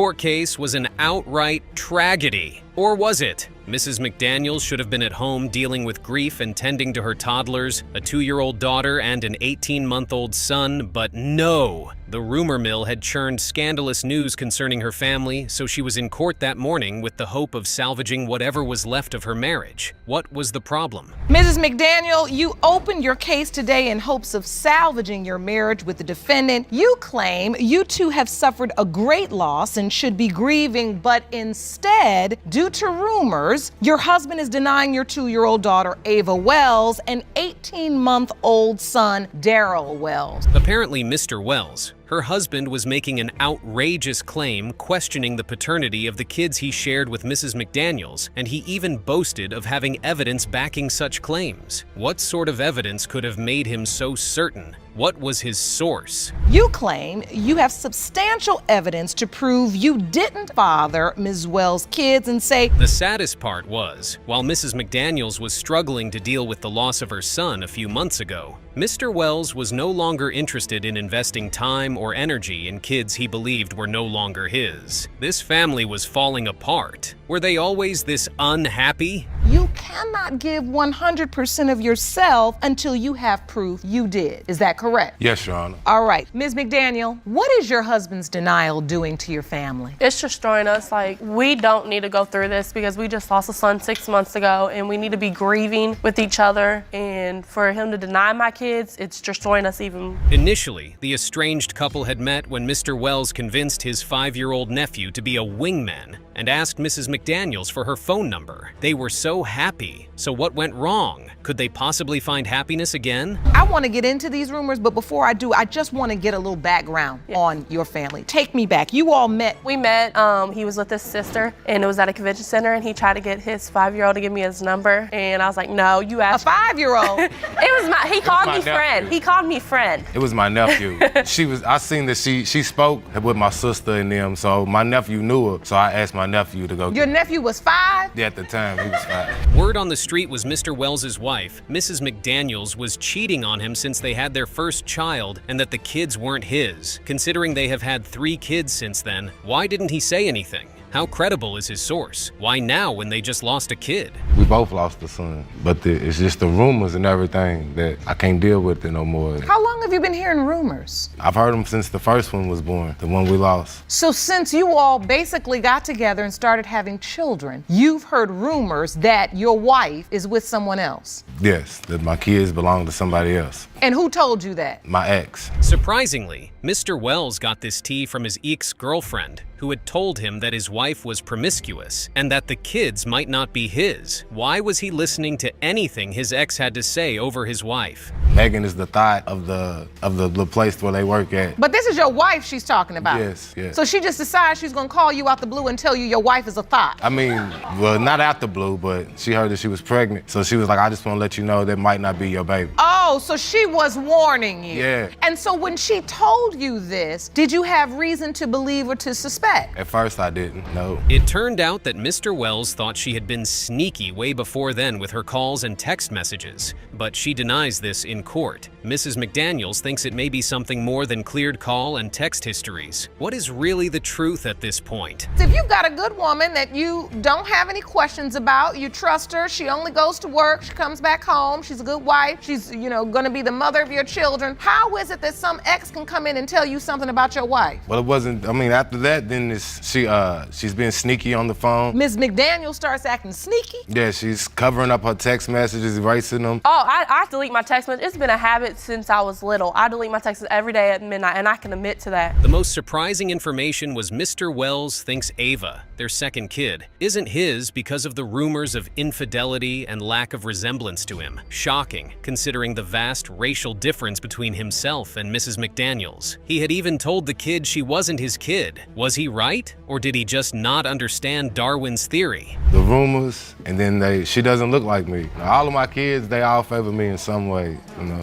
Court case was an outright tragedy. Or was it? Mrs. McDaniels should have been at home dealing with grief and tending to her toddlers, a 2-year-old daughter and an 18-month-old son, but no! The rumor mill had churned scandalous news concerning her family, so she was in court that morning with the hope of salvaging whatever was left of her marriage. What was the problem? Mrs. McDaniel, you opened your case today in hopes of salvaging your marriage with the defendant. You claim you two have suffered a great loss and should be grieving, but instead, due to rumors, your husband is denying your 2-year-old daughter, Ava Wells, and 18-month-old son, Daryl Wells. Apparently, Mr. Wells, her husband, was making an outrageous claim questioning the paternity of the kids he shared with Mrs. McDaniels, and he even boasted of having evidence backing such claims. What sort of evidence could have made him so certain? What was his source? You claim you have substantial evidence to prove you didn't father Ms. Wells' kids and say, the saddest part was, while Mrs. McDaniels was struggling to deal with the loss of her son a few months ago, Mr. Wells was no longer interested in investing time or energy in kids he believed were no longer his. This family was falling apart. Were they always this unhappy? You cannot give 100% of yourself until you have proof you did. Is that correct? Yes, Your Honor. All right. Ms. McDaniel, what is your husband's denial doing to your family? It's destroying us. Like, we don't need to go through this because we just lost a son 6 months ago and we need to be grieving with each other. And for him to deny my kids, it's destroying us even. Initially, the estranged couple had met when Mr. Wells convinced his 5-year-old nephew to be a wingman and asked Mrs. McDaniels for her phone number. They were so happy. So what went wrong? Could they possibly find happiness again? I want to get into these rumors, but before I do, I just want to get a little background on your family. Take me back. You all met. We met, he was with his sister, and it was at a convention center, and he tried to get his 5-year-old to give me his number, and I was like, no, you asked. A 5-year-old? He called me friend. He called me friend. It was my nephew. I seen that she spoke with my sister and them, so my nephew knew her, so I asked my nephew to go. Your nephew was 5? Yeah, at the time, he was 5. Word on the street was Mr. Wells's wife, Mrs. McDaniels, was cheating on him since they had their first child and that the kids weren't his. Considering they have had 3 kids since then, why didn't he say anything? How credible is his source? Why now when they just lost a kid? We both lost a son, but it's just the rumors and everything that I can't deal with it no more. How long have you been hearing rumors? I've heard them since the first one was born, the one we lost. So since you all basically got together and started having children, you've heard rumors that your wife is with someone else? Yes, that my kids belong to somebody else. And who told you that? My ex. Surprisingly, Mr. Wells got this tea from his ex-girlfriend, who had told him that his wife was promiscuous and that the kids might not be his. Why was he listening to anything his ex had to say over his wife? Megan is the thought of the place where they work at. But this is your wife she's talking about. Yes, yes. So she just decides she's gonna call you out the blue and tell you your wife is a thought. I mean, well, not out the blue, but she heard that she was pregnant. So she was like, I just want to let you know that might not be your baby. Oh, so she was warning you. Yeah. And so when she told you this, did you have reason to believe or to suspect? At first I didn't, no. It turned out that Mr. Wells thought she had been sneaky way before then with her calls and text messages, but she denies this in court. Mrs. McDaniels thinks it may be something more than cleared call and text histories. What is really the truth at this point? If you've got a good woman that you don't have any questions about, you trust her, she only goes to work, she comes back home, she's a good wife, she's, gonna be the mother of your children, how is it that some ex can come in and tell you something about your wife? Well, it wasn't, after that, then she's been sneaky on the phone. Ms. McDaniel starts acting sneaky? Yeah, she's covering up her text messages, erasing them. Oh, I delete my text messages. It's been a habit since I was little. I delete my texts every day at midnight, and I can admit to that. The most surprising information was Mr. Wells thinks Ava, their second kid, isn't his because of the rumors of infidelity and lack of resemblance to him. Shocking, considering the vast racial difference between himself and Mrs. McDaniels. He had even told the kid she wasn't his kid. Was he right? Or did he just not understand Darwin's theory? The rumors, and then she doesn't look like me. All of my kids, they all favor me in some way,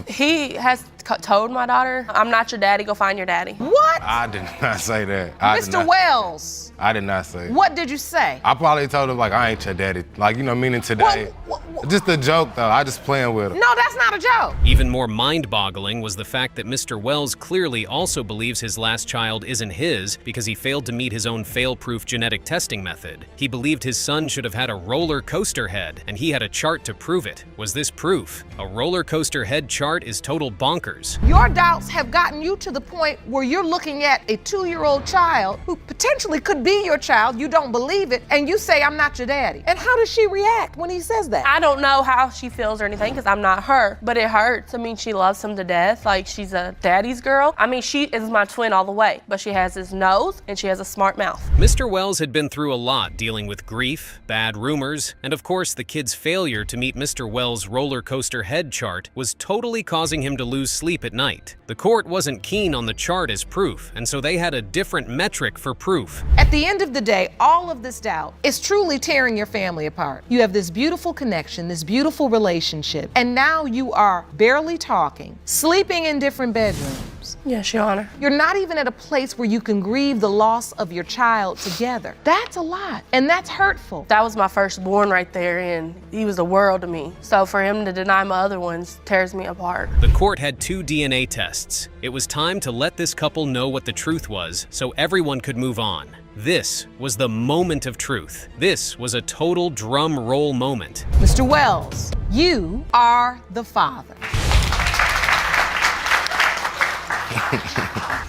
He has told my daughter, I'm not your daddy, go find your daddy. What? I did not say that. Mr. Wells. I did not say. What did you say? I probably told her, I ain't your daddy. Meaning today. Well, Just a joke, though. I just playing with her. No, that's not a joke. Even more mind-boggling was the fact that Mr. Wells clearly also believes his last child isn't his because he failed to meet his own fail-proof genetic testing method. He believed his son should have had a roller coaster head, and he had a chart to prove it. Was this proof? A roller coaster head chart is total bonkers. Your doubts have gotten you to the point where you're looking at a 2-year-old child who potentially could be your child. You don't believe it, and you say, I'm not your daddy. And how does she react when he says that? I don't know how she feels or anything because I'm not her, but it hurts. I mean, she loves him to death. Like, she's a daddy's girl. I mean, she is my twin all the way, but she has his nose and she has a smart mouth. Mr. Wells had been through a lot dealing with grief, bad rumors, and of course the kid's failure to meet Mr. Wells' roller coaster head chart was totally causing him to lose sleep at night. The court wasn't keen on the chart as proof, and so they had a different metric for proof. At the end of the day, all of this doubt is truly tearing your family apart. You have this beautiful connection, this beautiful relationship, and now you are barely talking, sleeping in different bedrooms. Yes, Your Honor. You're not even at a place where you can grieve the loss of your child together. That's a lot, and that's hurtful. That was my firstborn right there, and he was the world to me. So for him to deny my other ones tears me apart. The court had 2 DNA tests. It was time to let this couple know what the truth was so everyone could move on. This was the moment of truth. This was a total drum roll moment. Mr. Wells, you are the father.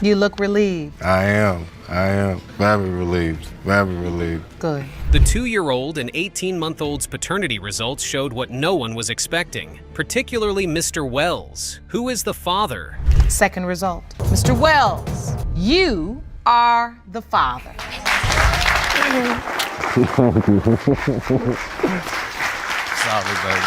You look relieved. I am. Very relieved. Very relieved. Good. The 2-year-old and 18-month-old's paternity results showed what no one was expecting, particularly Mr. Wells. Who is the father? Second result. Mr. Wells, you are the father. Sorry, baby.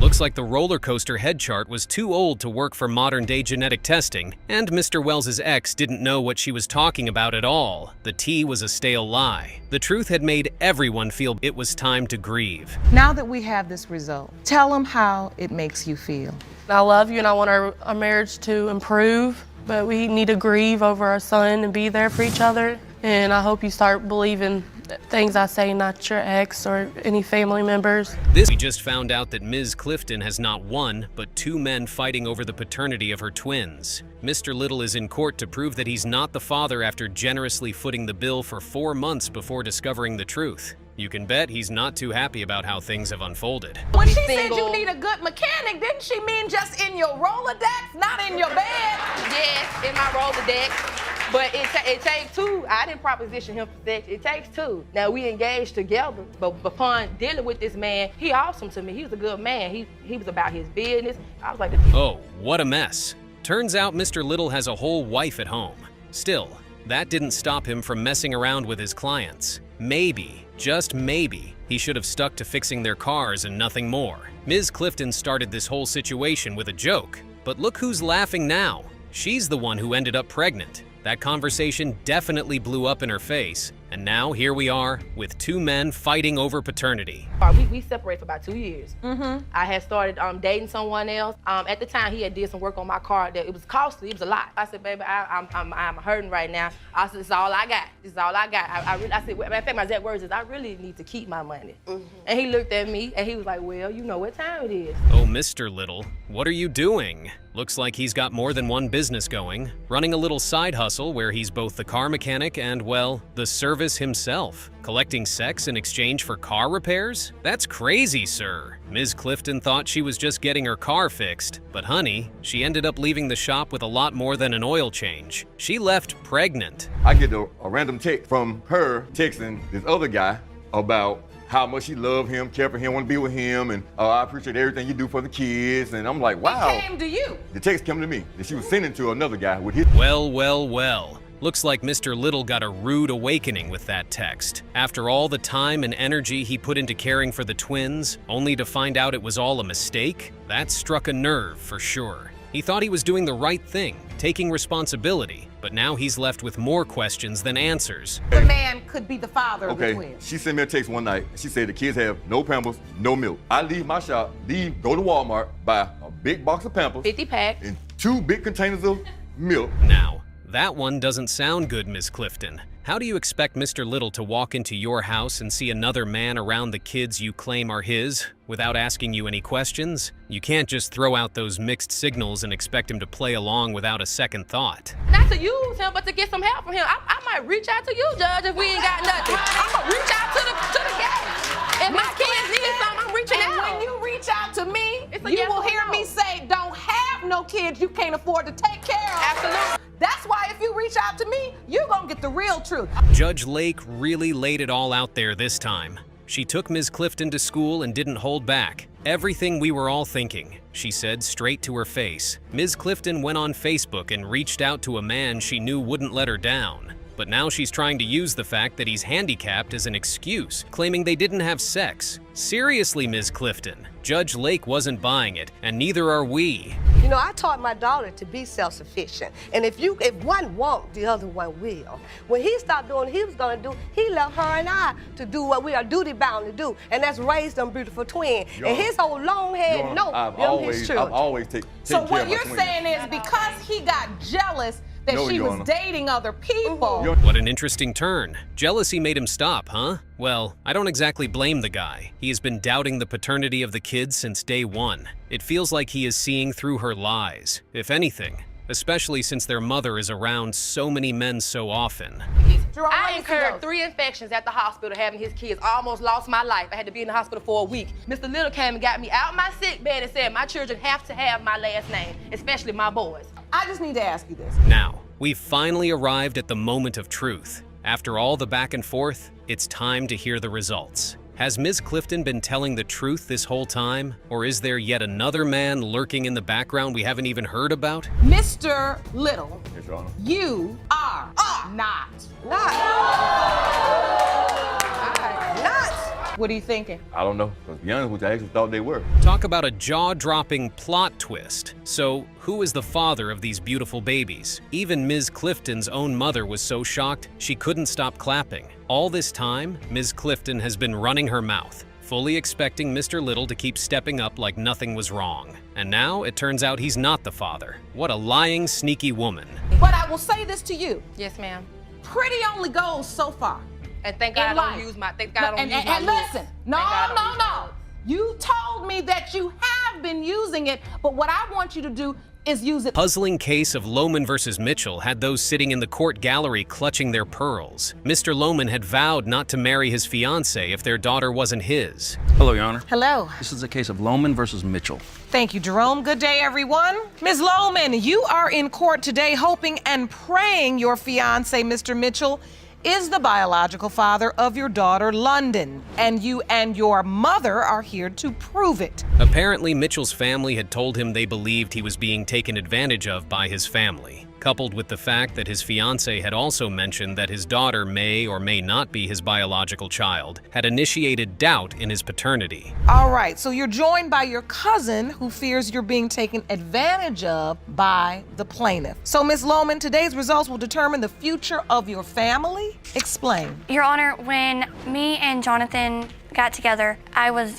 Looks like the roller coaster head chart was too old to work for modern-day genetic testing, and Mr. Wells's ex didn't know what she was talking about at all. The tea was a stale lie. The truth had made everyone feel it was time to grieve. Now that we have this result, tell them how it makes you feel. I love you and I want our marriage to improve, but we need to grieve over our son and be there for each other. And I hope you start believing things I say, not your ex or any family members. We just found out that Ms. Clifton has not one, but 2 men fighting over the paternity of her twins. Mr. Little is in court to prove that he's not the father after generously footing the bill for 4 months before discovering the truth. You can bet he's not too happy about how things have unfolded. When she said you need a good mechanic, didn't she mean just in your Rolodex, not in your bed? Yes, in my Rolodex. But it takes 2. I didn't proposition him for sex. It takes 2. Now, we engaged together, but upon dealing with this man, he awesome to me. He was a good man. He was about his business. I was like, oh, what a mess. Turns out Mr. Little has a whole wife at home. Still, that didn't stop him from messing around with his clients. Maybe, just maybe, he should have stuck to fixing their cars and nothing more. Ms. Clifton started this whole situation with a joke, but look who's laughing now. She's the one who ended up pregnant. That conversation definitely blew up in her face, and now here we are with 2 men fighting over paternity. We separated for about 2 years. I had started dating someone else. At the time, he had did some work on my car that it was costly. It was a lot. I said, baby, I'm hurting right now. I said, this is all I got. This is all I got. I said, matter of fact, my exact words is, I really need to keep my money. And he looked at me and he was like, well, you know what time it is. Oh, Mr. Little, what are you doing? Looks like he's got more than one business going, running a little side hustle where he's both the car mechanic and, well, the service himself. Collecting sex in exchange for car repairs? That's crazy, sir. Ms. Clifton thought she was just getting her car fixed, but honey, she ended up leaving the shop with a lot more than an oil change. She left pregnant. I get a random text from her texting this other guy about how much she loved him, cared for him, want to be with him, and I appreciate everything you do for the kids. And I'm like, wow. It came to you. The text came to me that she was sending to another guy with his. Well, well, well. Looks like Mr. Little got a rude awakening with that text. After all the time and energy he put into caring for the twins, only to find out it was all a mistake, that struck a nerve for sure. He thought he was doing the right thing, taking responsibility, but now he's left with more questions than answers. The man could be the father of the Okay, twins. she sent me a text one night. She said the kids have no Pampers, no milk. I leave my shop, go to Walmart, buy a big box of Pampers, 50 pack. and 2 big containers of milk. Now, that one doesn't sound good, Miss Clifton. How do you expect Mr. Little to walk into your house and see another man around the kids you claim are his without asking you any questions? You can't just throw out those mixed signals and expect him to play along without a second thought. Not to use him, but to get some help from him. I might reach out to you, Judge, if we ain't got nothing. I'm gonna reach out to the gang. If my kids need something, I'm reaching out. When you reach out to me, It's a you yes will or hear no. me say, don't have no kids you can't afford to take care of. Absolutely. That's why if you reach out to me, you're gonna get the real truth. Judge Lake really laid it all out there this time. She took Ms. Clifton to school and didn't hold back. Everything we were all thinking, she said straight to her face. Ms. Clifton went on Facebook and reached out to a man she knew wouldn't let her down. But now she's trying to use the fact that he's handicapped as an excuse, claiming they didn't have sex. Seriously, Ms. Clifton, Judge Lake wasn't buying it, and neither are we. You know, I taught my daughter to be self-sufficient. And if one won't, the other one will. When he stopped doing what he was gonna do, he left her and I to do what we are duty-bound to do, and that's raise them beautiful twins. And his whole long head, no, I've them always, his I've children. always taken So care of what my you're twins. saying is because he got jealous that No, she Your was Honor. dating other people. Your- What an interesting turn. Jealousy made him stop, huh? Well, I don't exactly blame the guy. He has been doubting the paternity of the kids since day one. It feels like he is seeing through her lies, if anything, especially since their mother is around so many men so often. Jerome, I let me incurred go. 3 infections at the hospital having his kids. I almost lost my life. I had to be in the hospital for a week. Mr. Little came and got me out my sick bed and said my children have to have my last name, especially my boys. I just need to ask you this. Now, we've finally arrived at the moment of truth. After all the back and forth, it's time to hear the results. Has Ms. Clifton been telling the truth this whole time? Or is there yet another man lurking in the background we haven't even heard about? Mr. Little, Yes, Your Honor. you are not. What are you thinking? I don't know. To be honest with you, I actually thought they were. Talk about a jaw-dropping plot twist. So, who is the father of these beautiful babies? Even Ms. Clifton's own mother was so shocked, she couldn't stop clapping. All this time, Ms. Clifton has been running her mouth, fully expecting Mr. Little to keep stepping up like nothing was wrong. And now, it turns out he's not the father. What a lying, sneaky woman. But I will say this to you. Yes, ma'am. Pretty only goes so far. And thank God In I life. don't use my, thank God I don't and, use and, my and looks. listen, no, Thank God I don't no, use my no. looks. You told me that you have been using it, but what I want you to do is use it. Puzzling case of Lohman versus Mitchell had those sitting in the court gallery clutching their pearls. Mr. Lohman had vowed not to marry his fiancée if their daughter wasn't his. Hello, Your Honor. Hello. This is a case of Lohman versus Mitchell. Thank you, Jerome. Good day, everyone. Ms. Lohman, you are in court today hoping and praying your fiancé, Mr. Mitchell, is the biological father of your daughter, London, and you and your mother are here to prove it. Apparently, Mitchell's family had told him they believed he was being taken advantage of by his family, coupled with the fact that his fiancée had also mentioned that his daughter may or may not be his biological child, had initiated doubt in his paternity. All right, so you're joined by your cousin who fears you're being taken advantage of by the plaintiff. So, Ms. Lohman, today's results will determine the future of your family. Explain. Your Honor, when me and Jonathan got together, I was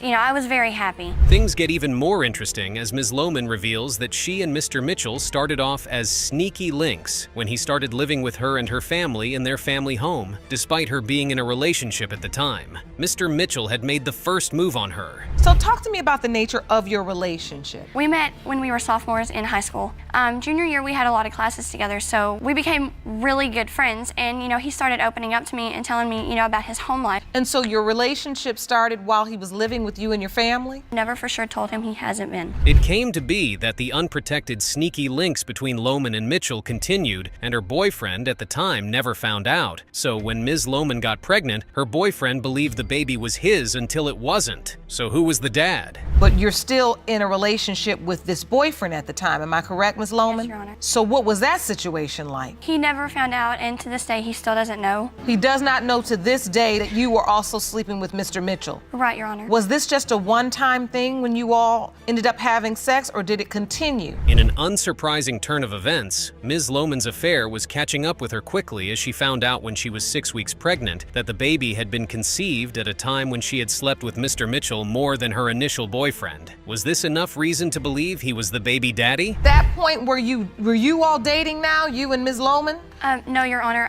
very happy. Things get even more interesting as Ms. Lohman reveals that she and Mr. Mitchell started off as sneaky links when he started living with her and her family in their family home, despite her being in a relationship at the time. Mr. Mitchell had made the first move on her. So talk to me about the nature of your relationship. We met when we were sophomores in high school. Junior year, we had a lot of classes together, so we became really good friends. And, he started opening up to me and telling me, about his home life. And so your relationship started while he was living with you and your family? Never for sure told him he hasn't been. It came to be that the unprotected sneaky links between Lohman and Mitchell continued, and her boyfriend at the time never found out. So when Ms. Lohman got pregnant, her boyfriend believed the baby was his until it wasn't. So who was the dad? But you're still in a relationship with this boyfriend at the time, am I correct, Ms. Lohman? Yes, Your Honor. So what was that situation like? He never found out, and to this day, he still doesn't know. He does not know to this day that you were also sleeping with Mr. Mitchell. Right, Your Honor. Was this just a one-time thing when you all ended up having sex, or did it continue? In an unsurprising turn of events, Ms. Lohman's affair was catching up with her quickly as she found out when she was 6 weeks pregnant that the baby had been conceived at a time when she had slept with Mr. Mitchell more than her initial boyfriend. Was this enough reason to believe he was the baby daddy? That point, were you all dating now, you and Ms. Lohman? No, Your Honor.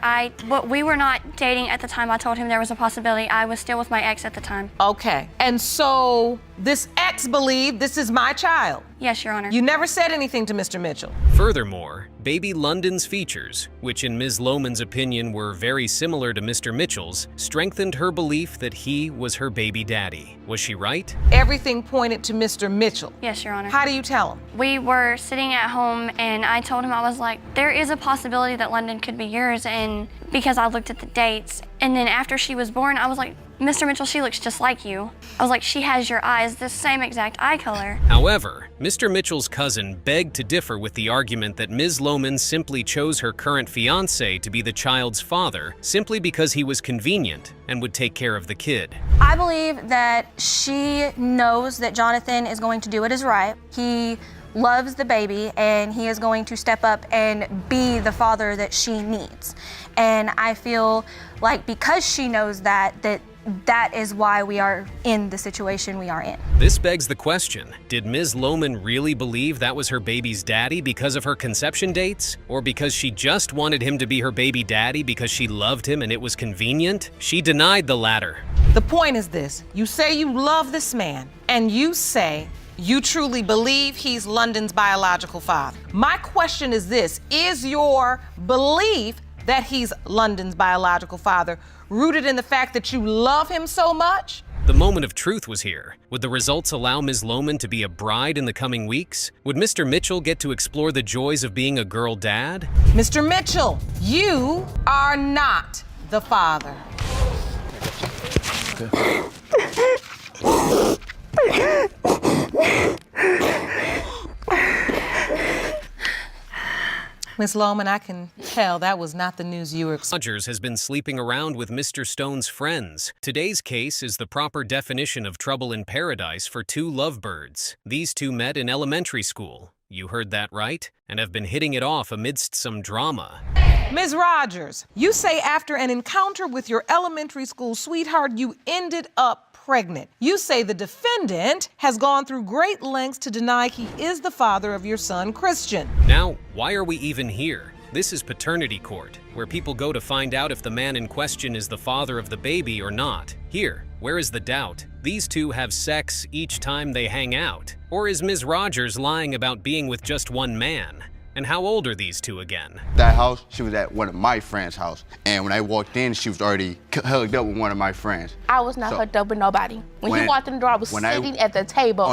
We were not dating at the time I told him there was a possibility. I was still with my ex at the time. Okay. And so this ex believed this is my child. Yes, Your Honor. You never said anything to Mr. Mitchell. Furthermore, baby London's features, which in Ms. Lohman's opinion were very similar to Mr. Mitchell's, strengthened her belief that he was her baby daddy. Was she right? Everything pointed to Mr. Mitchell. Yes, Your Honor. How do you tell him? We were sitting at home and I told him, I was like, there is a possibility that London could be yours, and because I looked at the dates. And then after she was born, I was like, Mr. Mitchell, she looks just like you. I was like, she has your eyes, the same exact eye color. However, Mr. Mitchell's cousin begged to differ with the argument that Ms. Lohman simply chose her current fiancé to be the child's father simply because he was convenient and would take care of the kid. I believe that she knows that Jonathan is going to do what is right. He loves the baby and he is going to step up and be the father that she needs. And I feel like because she knows that is why we are in the situation we are in. This begs the question, did Ms. Lohman really believe that was her baby's daddy because of her conception dates? Or because she just wanted him to be her baby daddy because she loved him and it was convenient? She denied the latter. The point is this, you say you love this man, and you say you truly believe he's London's biological father. My question is this, is your belief that he's London's biological father rooted in the fact that you love him so much? The moment of truth was here. Would the results allow Ms. Lohman to be a bride in the coming weeks? Would Mr. Mitchell get to explore the joys of being a girl dad? Mr. Mitchell, you are not the father. Miss Lohman, I can tell that was not the news you were expecting. Rogers has been sleeping around with Mr. Stone's friends. Today's case is the proper definition of trouble in paradise for two lovebirds. These two met in elementary school. You heard that right, and have been hitting it off amidst some drama. Ms. Rogers, you say after an encounter with your elementary school sweetheart, you ended up pregnant. You say the defendant has gone through great lengths to deny he is the father of your son, Christian. Now, why are we even here? This is paternity court, where people go to find out if the man in question is the father of the baby or not. Here, where is the doubt? These two have sex each time they hang out. Or is Ms. Rogers lying about being with just one man? And how old are these two again? That house, she was at one of my friends' house. And when I walked in, she was already hugged up with one of my friends. I was not hooked up with nobody. When he walked in the door, I was sitting at the table.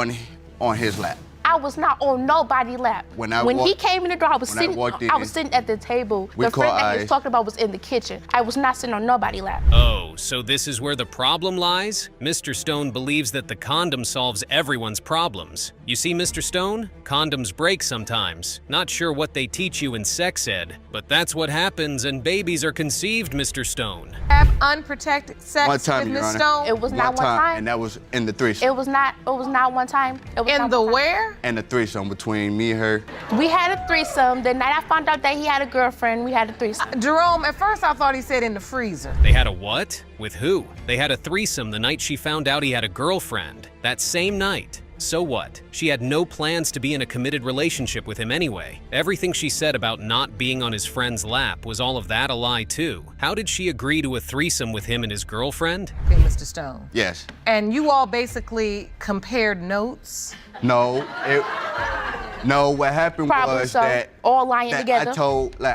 On his lap. I was not on nobody's lap. When he came in the door, I was sitting at the table. The friend that he was talking about was in the kitchen. I was not sitting on nobody's lap. Oh, so this is where the problem lies? Mr. Stone believes that the condom solves everyone's problems. You see, Mr. Stone, condoms break sometimes. Not sure what they teach you in sex ed, but that's what happens and babies are conceived, Mr. Stone. Have unprotected sex one time, with Your Ms. Honor. Stone? It was not one time. And that was in the threesome. It was not one time. In the where? And the threesome between me and her. We had a threesome. The night I found out that he had a girlfriend, we had a threesome. Jerome, at first I thought he said in the freezer. They had a what? With who? They had a threesome the night she found out he had a girlfriend. That same night. So what? She had no plans to be in a committed relationship with him anyway. Everything she said about not being on his friend's lap, was all of that a lie too? How did she agree to a threesome with him and his girlfriend? Okay, Mr. Stone. Yes. And you all basically compared notes? No, what happened was that all lying together.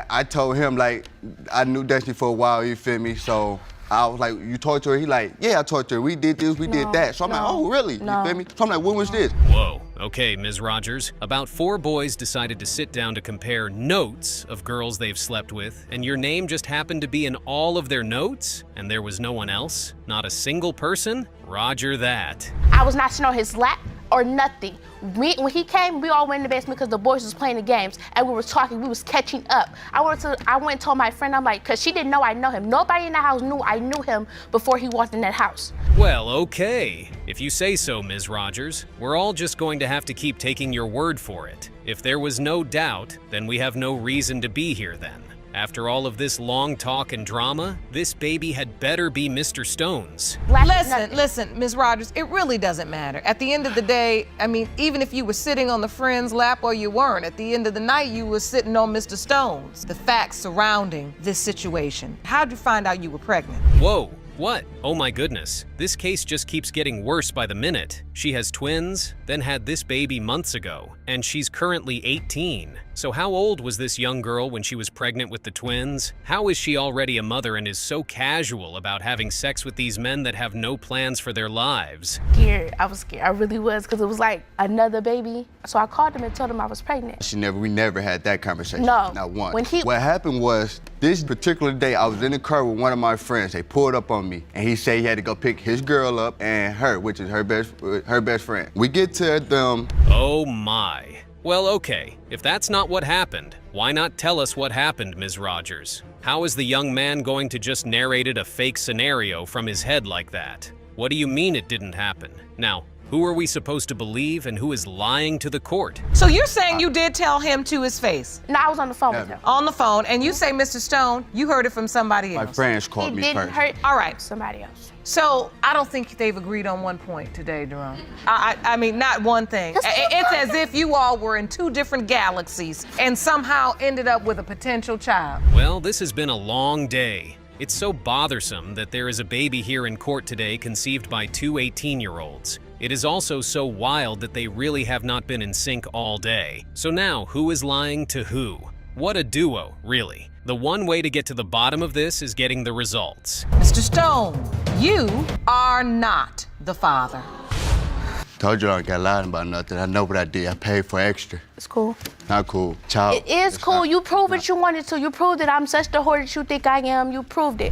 I told him like I knew Destiny for a while, you feel me? So I was like, you talked to her? He like, yeah, I talked to her. We did this, we did that. So I'm like, oh, really? You feel me? So I'm like, when was this? Whoa. Okay, Ms. Rogers. About 4 boys decided to sit down to compare notes of girls they've slept with, and your name just happened to be in all of their notes? And there was no one else? Not a single person? Roger that. I was not sitting on his lap or nothing. When he came, we all went in the basement because the boys was playing the games and we were talking, we was catching up. I went and told my friend, I'm like, because she didn't know I know him. Nobody in the house knew I knew him before he walked in that house. Well, okay. If you say so, Ms. Rogers, we're all just going to have to keep taking your word for it. If there was no doubt, then we have no reason to be here then. After all of this long talk and drama, this baby had better be Mr. Stone's. Listen, Ms. Rogers, it really doesn't matter. At the end of the day, I mean, even if you were sitting on the friend's lap or you weren't, at the end of the night, you were sitting on Mr. Stone's. The facts surrounding this situation. How'd you find out you were pregnant? Whoa, what? Oh my goodness. This case just keeps getting worse by the minute. She has twins, then had this baby months ago, and she's currently 18. So how old was this young girl when she was pregnant with the twins? How is she already a mother and is so casual about having sex with these men that have no plans for their lives? Scared. I was scared. I really was, because it was like another baby. So I called him and told him I was pregnant. We never had that conversation. No. Not once. What happened was, this particular day, I was in the car with one of my friends. They pulled up on me, and he said he had to go pick his girl up and her, which is her best friend. We get to them. Oh my. Well, okay, if that's not what happened, why not tell us what happened, Ms. Rogers? How is the young man going to just narrated a fake scenario from his head like that? What do you mean it didn't happen? Now, who are we supposed to believe and who is lying to the court? So you're saying you did tell him to his face? No, I was on the phone with him. On the phone, and you say, Mr. Stone, you heard it from somebody else. My friends called me He didn't first. hurt All right. somebody else. So I don't think they've agreed on one point today, Jerome. I mean, not one thing. It's as if you all were in two different galaxies and somehow ended up with a potential child. Well, this has been a long day. It's so bothersome that there is a baby here in court today conceived by two 18-year-olds. It is also so wild that they really have not been in sync all day. So now, who is lying to who? What a duo, really. The one way to get to the bottom of this is getting the results. Mr. Stone, you are not the father. Told you I don't got lying about nothing. I know what I did. I paid for extra. It's cool. Not cool. Child. It is cool. You proved it you wanted to. You proved that I'm such the whore that you think I am. You proved it.